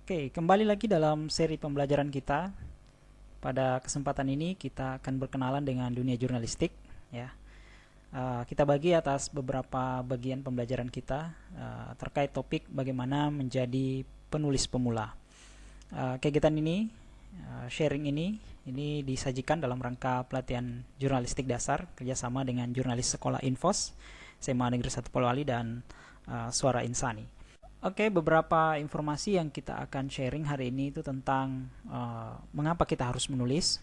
Oke, kembali lagi dalam seri pembelajaran kita. Pada kesempatan ini kita akan berkenalan dengan dunia jurnalistik, ya. Kita bagi atas beberapa bagian pembelajaran kita terkait topik bagaimana menjadi penulis pemula. Kegiatan ini, sharing ini disajikan dalam rangka pelatihan jurnalistik dasar kerjasama dengan jurnalis sekolah Infos, SMA Negeri 1 Polewali dan Suara Insani. Oke, beberapa informasi yang kita akan sharing hari ini itu tentang mengapa kita harus menulis.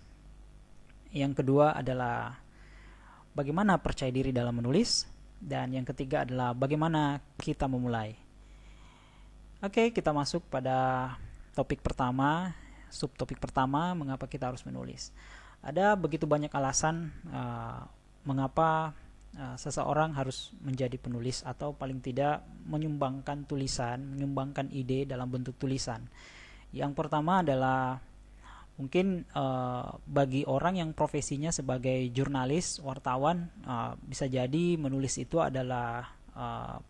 Yang kedua adalah bagaimana percaya diri dalam menulis, dan yang ketiga adalah bagaimana kita memulai. Oke, kita masuk pada topik pertama, subtopik pertama, mengapa kita harus menulis. Ada begitu banyak alasan mengapa seseorang harus menjadi penulis atau paling tidak menyumbangkan tulisan, menyumbangkan ide dalam bentuk tulisan. Yang pertama adalah mungkin bagi orang yang profesinya sebagai jurnalis, wartawan, bisa jadi menulis itu adalah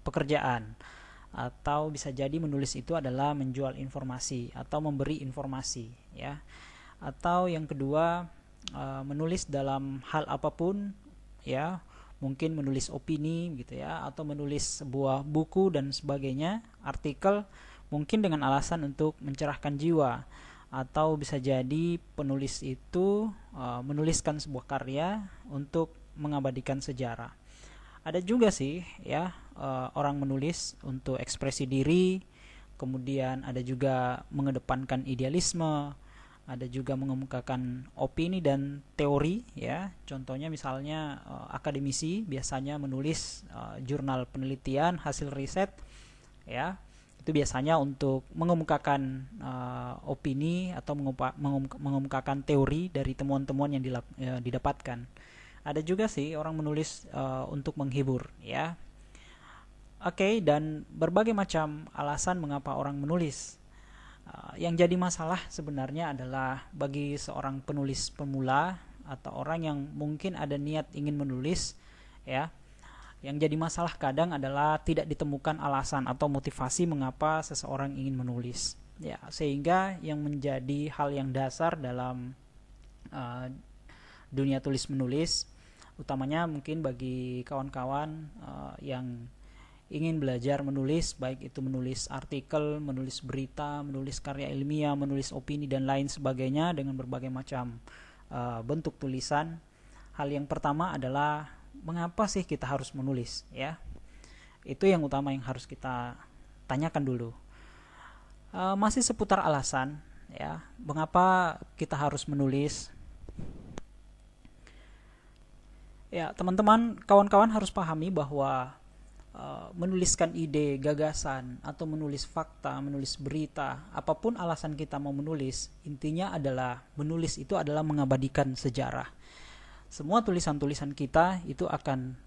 pekerjaan, atau bisa jadi menulis itu adalah menjual informasi atau memberi informasi, ya. Atau yang kedua, menulis dalam hal apapun, ya, mungkin menulis opini gitu ya, atau menulis sebuah buku dan sebagainya, artikel, mungkin dengan alasan untuk mencerahkan jiwa. Atau bisa jadi penulis itu menuliskan sebuah karya untuk mengabadikan sejarah. Ada juga sih ya orang menulis untuk ekspresi diri, kemudian ada juga mengedepankan idealisme, ada juga mengemukakan opini dan teori, ya. Contohnya misalnya akademisi biasanya menulis jurnal penelitian hasil riset, ya. Itu biasanya untuk mengemukakan opini atau mengemukakan teori dari temuan-temuan yang didapatkan. Ada juga sih orang menulis untuk menghibur, ya. Oke, dan berbagai macam alasan mengapa orang menulis. Yang jadi masalah sebenarnya adalah bagi seorang penulis pemula atau orang yang mungkin ada niat ingin menulis, ya. Yang jadi masalah kadang adalah tidak ditemukan alasan atau motivasi mengapa seseorang ingin menulis, ya. Sehingga yang menjadi hal yang dasar dalam dunia tulis menulis, utamanya mungkin bagi kawan-kawan yang ingin belajar menulis, baik itu menulis artikel, menulis berita, menulis karya ilmiah, menulis opini dan lain sebagainya dengan berbagai macam bentuk tulisan. Hal yang pertama adalah mengapa sih kita harus menulis, ya? Itu yang utama yang harus kita tanyakan dulu. Masih seputar alasan, ya, mengapa kita harus menulis. Ya, teman-teman, kawan-kawan harus pahami bahwa menuliskan ide, gagasan, atau menulis fakta, menulis berita, apapun alasan kita mau menulis, intinya adalah menulis itu adalah mengabadikan sejarah. Semua tulisan-tulisan kita itu akan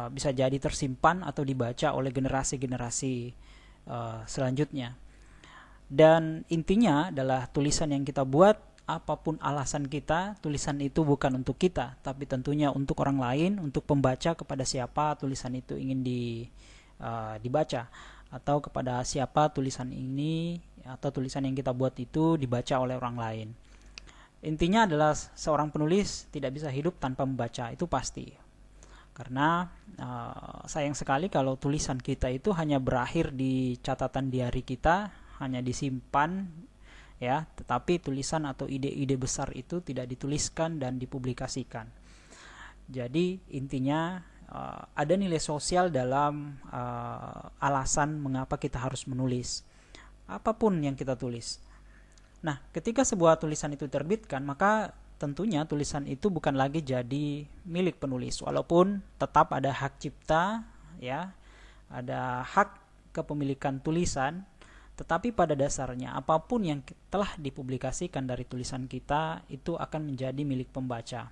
bisa jadi tersimpan atau dibaca oleh generasi-generasi selanjutnya. Dan intinya adalah tulisan yang kita buat, apapun alasan kita, tulisan itu bukan untuk kita, tapi tentunya untuk orang lain, untuk pembaca, kepada siapa tulisan itu ingin dibaca, atau kepada siapa tulisan ini atau tulisan yang kita buat itu dibaca oleh orang lain. Intinya adalah seorang penulis tidak bisa hidup tanpa membaca, itu pasti. Karena sayang sekali kalau tulisan kita itu hanya berakhir di catatan diari kita, hanya disimpan, ya, tetapi tulisan atau ide-ide besar itu tidak dituliskan dan dipublikasikan. Jadi intinya ada nilai sosial dalam alasan mengapa kita harus menulis apapun yang kita tulis. Nah, ketika sebuah tulisan itu diterbitkan, maka tentunya tulisan itu bukan lagi jadi milik penulis, walaupun tetap ada hak cipta, ya, ada hak kepemilikan tulisan. Tetapi pada dasarnya apapun yang telah dipublikasikan dari tulisan kita itu akan menjadi milik pembaca.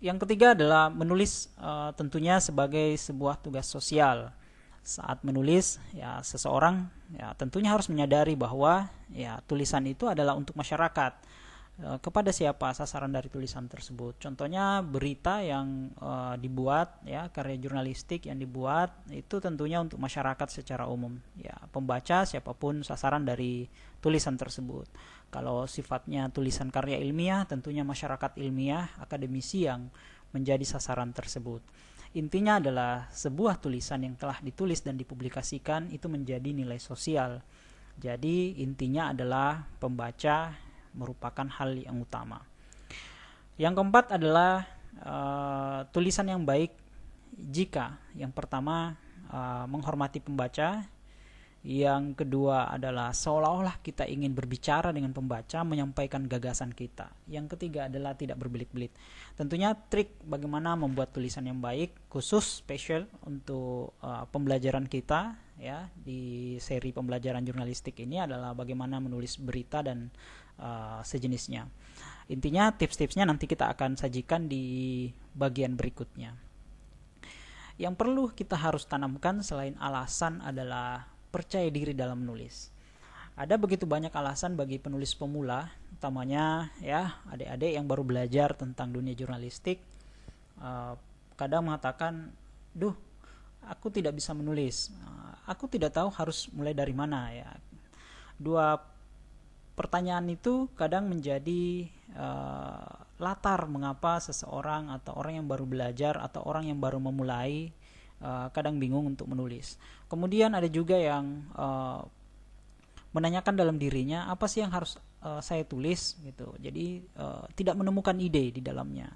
Yang ketiga adalah menulis tentunya sebagai sebuah tugas sosial. Saat menulis, ya, seseorang ya tentunya harus menyadari bahwa ya tulisan itu adalah untuk masyarakat. kepada siapa sasaran dari tulisan tersebut. Contohnya berita yang dibuat, ya, karya jurnalistik yang dibuat itu tentunya untuk masyarakat secara umum, ya, pembaca siapapun sasaran dari tulisan tersebut. Kalau sifatnya tulisan karya ilmiah, tentunya masyarakat ilmiah, akademisi yang menjadi sasaran tersebut. Intinya adalah sebuah tulisan yang telah ditulis dan dipublikasikan itu menjadi nilai sosial. Jadi intinya adalah pembaca merupakan hal yang utama. Yang keempat adalah tulisan yang baik jika yang pertama menghormati pembaca, yang kedua adalah seolah-olah kita ingin berbicara dengan pembaca, menyampaikan gagasan kita. Yang ketiga adalah tidak berbelit-belit. Tentunya trik bagaimana membuat tulisan yang baik khusus spesial untuk pembelajaran kita, ya, di seri pembelajaran jurnalistik ini adalah bagaimana menulis berita dan sejenisnya. Intinya tips-tipsnya nanti kita akan sajikan di bagian berikutnya. Yang perlu kita harus tanamkan selain alasan adalah percaya diri dalam menulis. Ada begitu banyak alasan bagi penulis pemula, utamanya, ya, adik-adik yang baru belajar tentang dunia jurnalistik, kadang mengatakan, "Duh, aku tidak bisa menulis. Aku tidak tahu harus mulai dari mana." Ya, dua pertanyaan itu kadang menjadi latar mengapa seseorang atau orang yang baru belajar atau orang yang baru memulai kadang bingung untuk menulis. Kemudian ada juga yang menanyakan dalam dirinya, apa sih yang harus saya tulis gitu. Jadi tidak menemukan ide di dalamnya.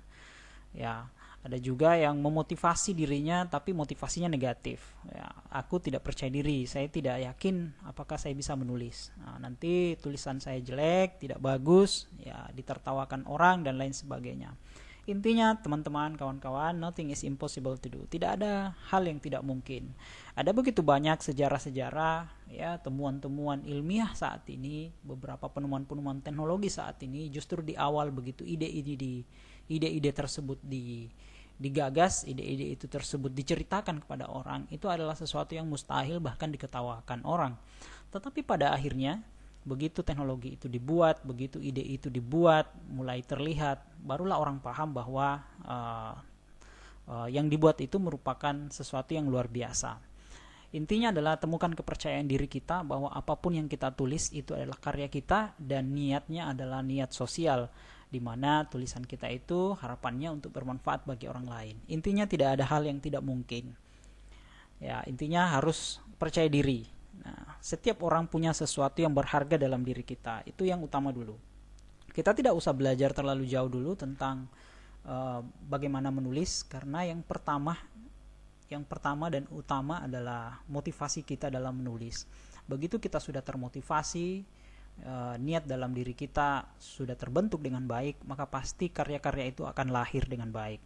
Ya, ada juga yang memotivasi dirinya tapi motivasinya negatif. Ya, aku tidak percaya diri, saya tidak yakin apakah saya bisa menulis. Nah, nanti tulisan saya jelek, tidak bagus, ya, ditertawakan orang dan lain sebagainya. Intinya teman-teman, kawan-kawan, nothing is impossible to do. Tidak ada hal yang tidak mungkin. Ada begitu banyak sejarah-sejarah, ya, temuan-temuan ilmiah saat ini, beberapa penemuan-penemuan teknologi saat ini justru di awal begitu ide-ide tersebut digagas, ide-ide itu tersebut diceritakan kepada orang, itu adalah sesuatu yang mustahil bahkan diketawakan orang. Tetapi pada akhirnya begitu teknologi itu dibuat, begitu ide itu dibuat, mulai terlihat, barulah orang paham bahwa yang dibuat itu merupakan sesuatu yang luar biasa. Intinya adalah temukan kepercayaan diri kita bahwa apapun yang kita tulis itu adalah karya kita dan niatnya adalah niat sosial, di mana tulisan kita itu harapannya untuk bermanfaat bagi orang lain. Intinya tidak ada hal yang tidak mungkin. Ya, intinya harus percaya diri. Nah, setiap orang punya sesuatu yang berharga dalam diri kita. Itu yang utama dulu. Kita tidak usah belajar terlalu jauh dulu tentang bagaimana menulis, karena yang pertama dan utama adalah motivasi kita dalam menulis. Begitu kita sudah termotivasi, niat dalam diri kita sudah terbentuk dengan baik, maka pasti karya-karya itu akan lahir dengan baik.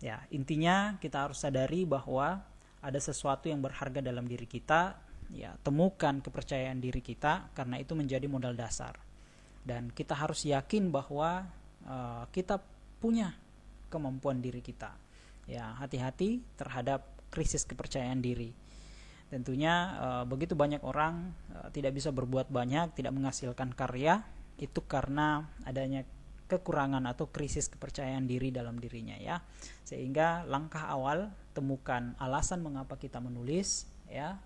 Ya, intinya kita harus sadari bahwa ada sesuatu yang berharga dalam diri kita. Ya, temukan kepercayaan diri kita, karena itu menjadi modal dasar. Dan kita harus yakin bahwa kita punya kemampuan diri kita. Ya, hati-hati terhadap krisis kepercayaan diri. Tentunya begitu banyak orang tidak bisa berbuat banyak, tidak menghasilkan karya, itu karena adanya kekurangan atau krisis kepercayaan diri dalam dirinya, ya. Sehingga langkah awal, temukan alasan mengapa kita menulis, ya.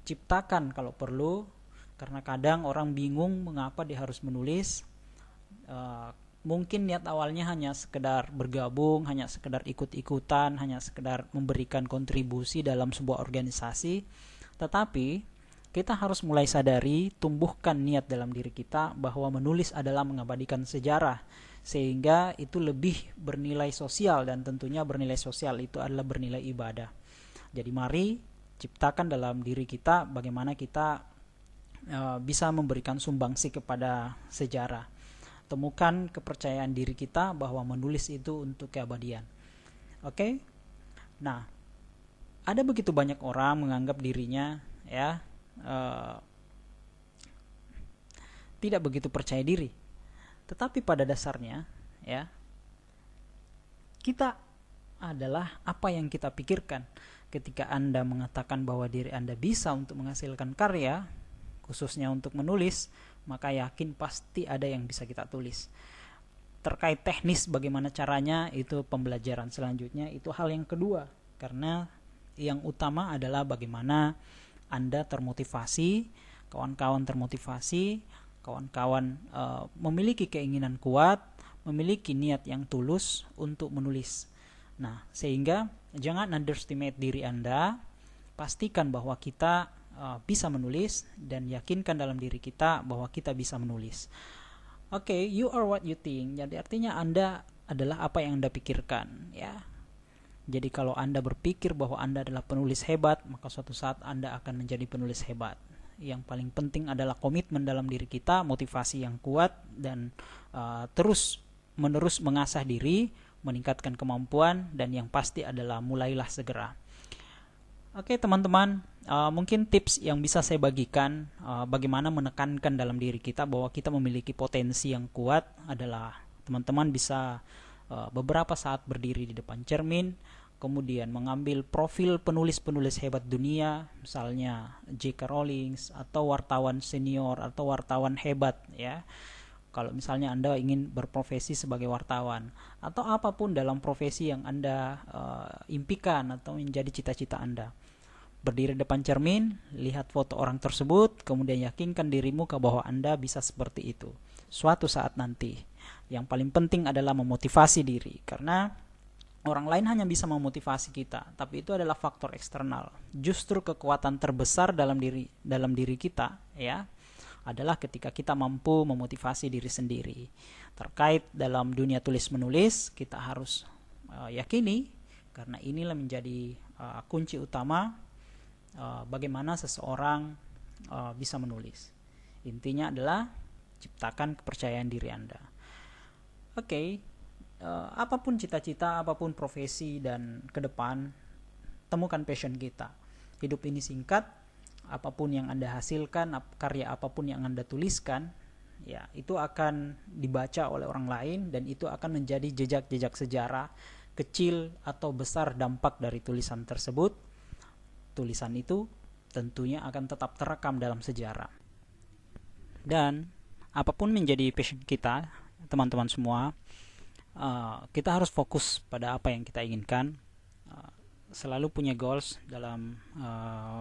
Ciptakan kalau perlu, karena kadang orang bingung mengapa dia harus menulis. Mungkin niat awalnya hanya sekedar bergabung, hanya sekedar ikut-ikutan, hanya sekedar memberikan kontribusi dalam sebuah organisasi. Tetapi kita harus mulai sadari, tumbuhkan niat dalam diri kita bahwa menulis adalah mengabadikan sejarah, sehingga itu lebih bernilai sosial, dan tentunya bernilai sosial itu adalah bernilai ibadah. Jadi mari ciptakan dalam diri kita bagaimana kita bisa memberikan sumbangsi kepada sejarah. Temukan kepercayaan diri kita bahwa menulis itu untuk keabadian. Oke? Nah, ada begitu banyak orang menganggap dirinya, ya, tidak begitu percaya diri. Tetapi pada dasarnya, ya, kita adalah apa yang kita pikirkan. Ketika Anda mengatakan bahwa diri Anda bisa untuk menghasilkan karya, khususnya untuk menulis, maka yakin pasti ada yang bisa kita tulis. Terkait teknis bagaimana caranya, itu pembelajaran selanjutnya, itu hal yang kedua. Karena yang utama adalah bagaimana Anda termotivasi, kawan-kawan termotivasi, kawan-kawan memiliki keinginan kuat, memiliki niat yang tulus untuk menulis. Nah, sehingga jangan underestimate diri Anda, pastikan bahwa kita bisa menulis dan yakinkan dalam diri kita bahwa kita bisa menulis. Oke, you are what you think. Jadi artinya Anda adalah apa yang Anda pikirkan, ya. Jadi kalau Anda berpikir bahwa Anda adalah penulis hebat, maka suatu saat Anda akan menjadi penulis hebat. Yang paling penting adalah komitmen dalam diri kita, motivasi yang kuat, dan terus menerus mengasah diri, meningkatkan kemampuan, dan yang pasti adalah mulailah segera. Oke teman-teman, mungkin tips yang bisa saya bagikan bagaimana menekankan dalam diri kita bahwa kita memiliki potensi yang kuat adalah teman-teman bisa beberapa saat berdiri di depan cermin, kemudian mengambil profil penulis-penulis hebat dunia, misalnya J.K. Rowling atau wartawan senior atau wartawan hebat, ya. Kalau misalnya Anda ingin berprofesi sebagai wartawan atau apapun dalam profesi yang Anda impikan atau menjadi cita-cita Anda. Berdiri depan cermin, lihat foto orang tersebut, kemudian yakinkan dirimu bahwa Anda bisa seperti itu suatu saat nanti. Yang paling penting adalah memotivasi diri, karena orang lain hanya bisa memotivasi kita, tapi itu adalah faktor eksternal. Justru kekuatan terbesar dalam diri kita, ya, adalah ketika kita mampu memotivasi diri sendiri. Terkait dalam dunia tulis menulis, kita harus yakini, karena inilah menjadi kunci utama bagaimana seseorang bisa menulis. Intinya adalah ciptakan kepercayaan diri Anda. Oke, apapun cita-cita, apapun profesi dan ke depan, temukan passion kita. Hidup ini singkat, apapun yang Anda hasilkan, karya apapun yang Anda tuliskan, ya itu akan dibaca oleh orang lain dan itu akan menjadi jejak-jejak sejarah, kecil atau besar dampak dari tulisan tersebut. Tulisan itu tentunya akan tetap terekam dalam sejarah. Dan apapun menjadi passion kita, teman-teman semua, kita harus fokus pada apa yang kita inginkan. Selalu punya goals dalam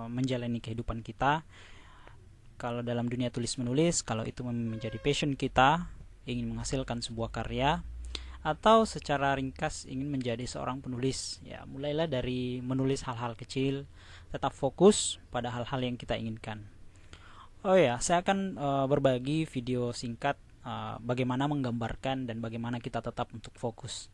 menjalani kehidupan kita. Kalau dalam dunia tulis menulis, kalau itu menjadi passion kita, ingin menghasilkan sebuah karya, atau secara ringkas ingin menjadi seorang penulis, ya mulailah dari menulis hal-hal kecil, tetap fokus pada hal-hal yang kita inginkan. Oh ya, saya akan berbagi video singkat bagaimana menggambarkan dan bagaimana kita tetap untuk fokus.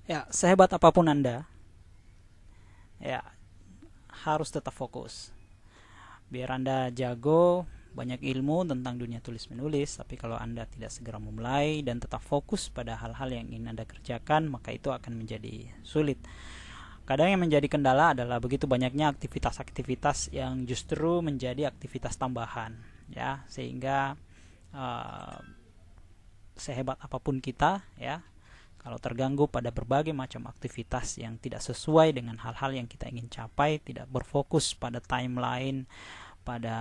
Ya, sehebat apapun Anda, ya harus tetap fokus. Biar Anda jago banyak ilmu tentang dunia tulis menulis, tapi kalau Anda tidak segera memulai dan tetap fokus pada hal-hal yang ingin Anda kerjakan, maka itu akan menjadi sulit. Kadang yang menjadi kendala adalah begitu banyaknya aktivitas-aktivitas yang justru menjadi aktivitas tambahan, ya, sehingga sehebat apapun kita, ya, kalau terganggu pada berbagai macam aktivitas yang tidak sesuai dengan hal-hal yang kita ingin capai, tidak berfokus pada timeline, pada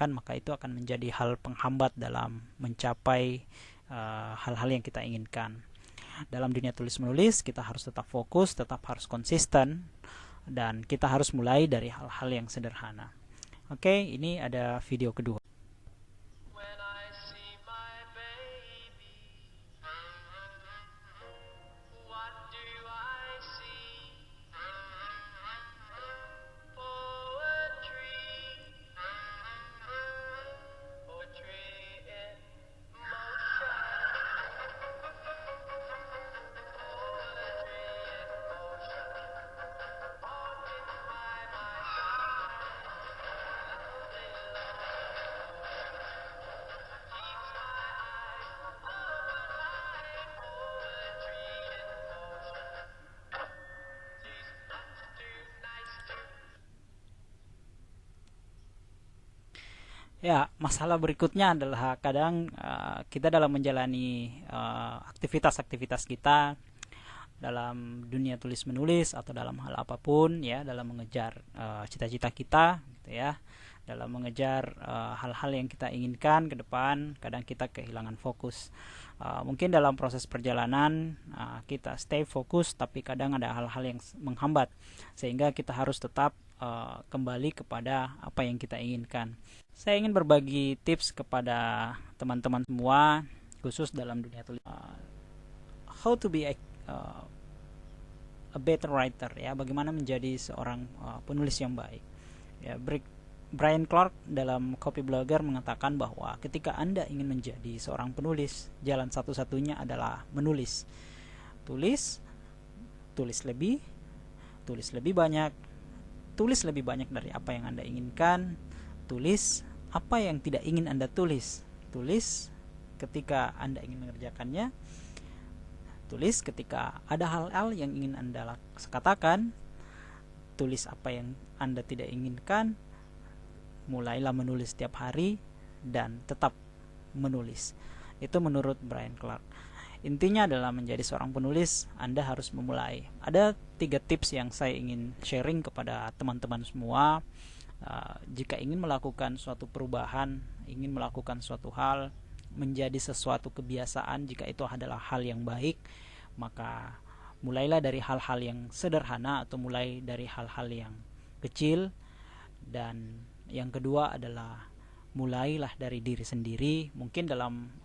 maka itu akan menjadi hal penghambat dalam mencapai hal-hal yang kita inginkan. Dalam dunia tulis menulis, kita harus tetap fokus, tetap harus konsisten, dan kita harus mulai dari hal-hal yang sederhana. Oke, ini ada video kedua. Ya, masalah berikutnya adalah kadang kita dalam menjalani aktivitas-aktivitas kita dalam dunia tulis menulis atau dalam hal apapun, ya, dalam mengejar cita-cita kita, gitu ya, dalam mengejar hal-hal yang kita inginkan ke depan, kadang kita kehilangan fokus. Mungkin dalam proses perjalanan kita stay fokus, tapi kadang ada hal-hal yang menghambat sehingga kita harus tetap kembali kepada apa yang kita inginkan. Saya ingin berbagi tips kepada teman-teman semua, khusus dalam dunia tulis, how to be a better writer, ya, bagaimana menjadi seorang penulis yang baik. Ya, Brian Clark dalam Copy Blogger mengatakan bahwa ketika Anda ingin menjadi seorang penulis, jalan satu-satunya adalah menulis. Tulis lebih banyak, tulis lebih banyak dari apa yang Anda inginkan, tulis apa yang tidak ingin Anda tulis. Tulis ketika Anda ingin mengerjakannya, tulis ketika ada hal-hal yang ingin Anda katakan, tulis apa yang Anda tidak inginkan. Mulailah menulis setiap hari dan tetap menulis. Itu menurut Brian Clark. Intinya adalah menjadi seorang penulis, Anda harus memulai. Ada 3 tips yang saya ingin sharing kepada teman-teman semua. Jika ingin melakukan suatu perubahan, ingin melakukan suatu hal menjadi sesuatu kebiasaan, jika itu adalah hal yang baik, maka mulailah dari hal-hal yang sederhana atau mulai dari hal-hal yang kecil. Dan yang kedua adalah mulailah dari diri sendiri. Mungkin dalam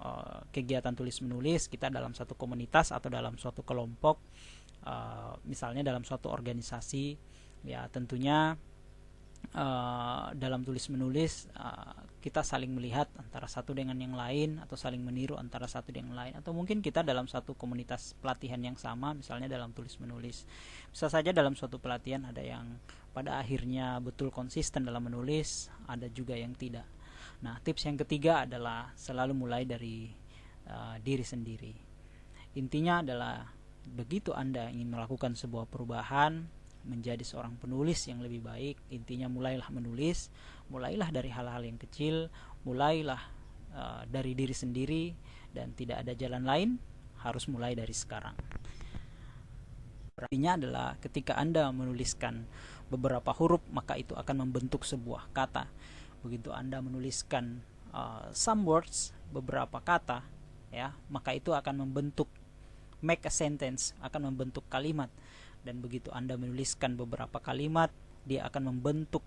kegiatan tulis menulis kita dalam satu komunitas atau dalam suatu kelompok, misalnya dalam suatu organisasi, ya tentunya dalam tulis menulis kita saling melihat antara satu dengan yang lain, atau saling meniru antara satu dengan yang lain, atau mungkin kita dalam satu komunitas pelatihan yang sama, misalnya dalam tulis menulis. Bisa saja dalam suatu pelatihan ada yang pada akhirnya betul konsisten dalam menulis, ada juga yang tidak. Nah, tips yang ketiga adalah selalu mulai dari diri sendiri. Intinya adalah begitu Anda ingin melakukan sebuah perubahan, menjadi seorang penulis yang lebih baik, intinya mulailah menulis, mulailah dari hal-hal yang kecil, mulailah dari diri sendiri, dan tidak ada jalan lain, harus mulai dari sekarang. Artinya adalah ketika Anda menuliskan beberapa huruf, maka itu akan membentuk sebuah kata. Begitu Anda menuliskan some words, beberapa kata, ya, maka itu akan membentuk, make a sentence, akan membentuk kalimat. Dan begitu Anda menuliskan beberapa kalimat, dia akan membentuk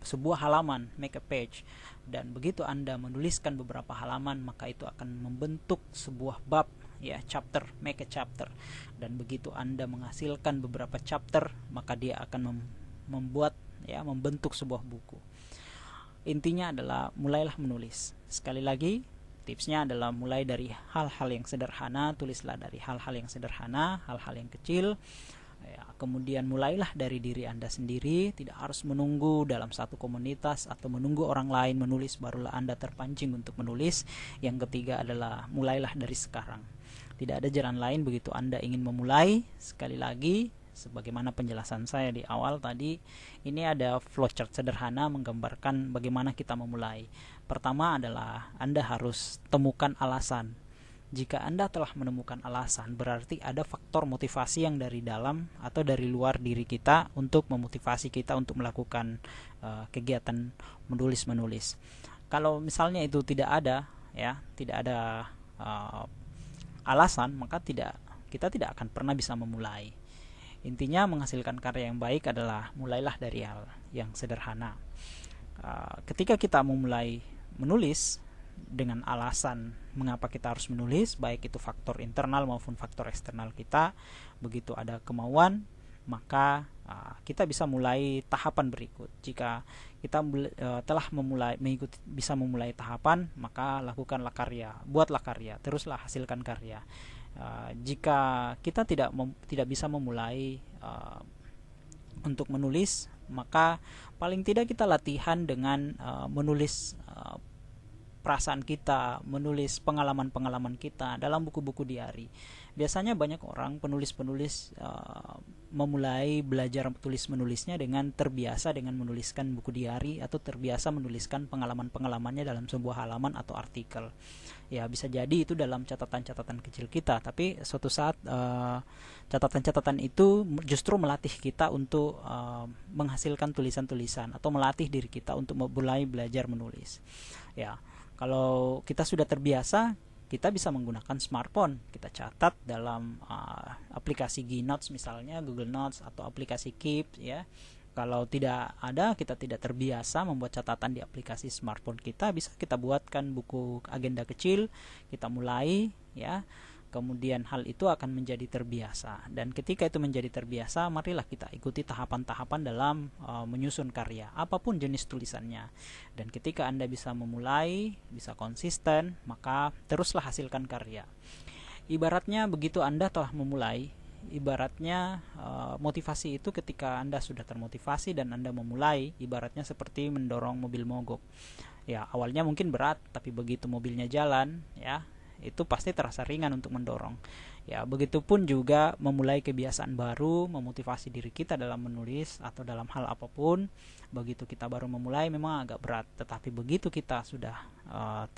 sebuah halaman, make a page. Dan begitu Anda menuliskan beberapa halaman, maka itu akan membentuk sebuah bab, ya, chapter, make a chapter. Dan begitu Anda menghasilkan beberapa chapter, maka dia akan membuat, ya, membentuk sebuah buku. Intinya adalah mulailah menulis. Sekali lagi, tipsnya adalah mulai dari hal-hal yang sederhana, tulislah dari hal-hal yang sederhana, hal-hal yang kecil. Ya, kemudian mulailah dari diri Anda sendiri, tidak harus menunggu dalam satu komunitas atau menunggu orang lain menulis barulah Anda terpancing untuk menulis. Yang ketiga adalah mulailah dari sekarang. Tidak ada jalan lain begitu Anda ingin memulai. Sekali lagi, sebagaimana penjelasan saya di awal tadi, ini ada flowchart sederhana menggambarkan bagaimana kita memulai. Pertama adalah Anda harus temukan alasan. Jika Anda telah menemukan alasan, berarti ada faktor motivasi yang dari dalam atau dari luar diri kita untuk memotivasi kita untuk melakukan kegiatan menulis. Kalau misalnya itu tidak ada, ya, tidak ada alasan, maka kita tidak akan pernah bisa memulai. Intinya menghasilkan karya yang baik adalah mulailah dari hal yang sederhana. Ketika kita memulai menulis dengan alasan mengapa kita harus menulis, baik itu faktor internal maupun faktor eksternal kita, begitu ada kemauan, maka kita bisa mulai tahapan berikut. Jika kita telah bisa memulai tahapan, maka lakukanlah karya, buatlah karya, teruslah hasilkan karya. Jika kita tidak bisa memulai untuk menulis, maka paling tidak kita latihan dengan menulis perasaan kita, menulis pengalaman-pengalaman kita dalam buku-buku diari. Biasanya banyak orang penulis-penulis memulai belajar tulis menulisnya dengan terbiasa dengan menuliskan buku diari atau terbiasa menuliskan pengalaman-pengalamannya dalam sebuah halaman atau artikel. Ya, bisa jadi itu dalam catatan-catatan kecil kita, tapi suatu saat catatan-catatan itu justru melatih kita untuk menghasilkan tulisan-tulisan atau melatih diri kita untuk mulai belajar menulis. Ya, kalau kita sudah terbiasa, kita bisa menggunakan smartphone. Kita catat dalam aplikasi Gnotes misalnya, Google Notes atau aplikasi Keep ya. Kalau tidak ada, kita tidak terbiasa membuat catatan di aplikasi smartphone kita, bisa kita buatkan buku agenda kecil, kita mulai ya. Kemudian hal itu akan menjadi terbiasa, dan ketika itu menjadi terbiasa, marilah kita ikuti tahapan-tahapan dalam menyusun karya, apapun jenis tulisannya. Dan ketika Anda bisa memulai, bisa konsisten, maka teruslah hasilkan karya. Ibaratnya begitu Anda telah memulai, ibaratnya motivasi itu ketika Anda sudah termotivasi dan Anda memulai, ibaratnya seperti mendorong mobil mogok. Ya, awalnya mungkin berat, tapi begitu mobilnya jalan, ya, itu pasti terasa ringan untuk mendorong. Ya, begitupun juga memulai kebiasaan baru, memotivasi diri kita dalam menulis atau dalam hal apapun. Begitu kita baru memulai memang agak berat, tetapi begitu kita sudah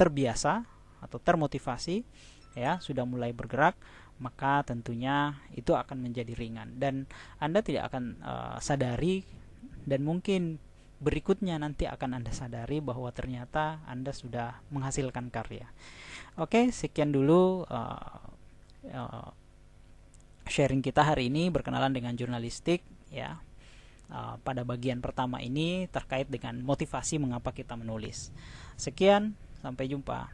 terbiasa atau termotivasi, ya, sudah mulai bergerak, maka tentunya itu akan menjadi ringan dan Anda tidak akan sadari, dan mungkin berikutnya nanti akan Anda sadari bahwa ternyata Anda sudah menghasilkan karya. Oke, sekian dulu sharing kita hari ini berkenalan dengan jurnalistik ya. Pada bagian pertama ini terkait dengan motivasi mengapa kita menulis. Sekian, sampai jumpa.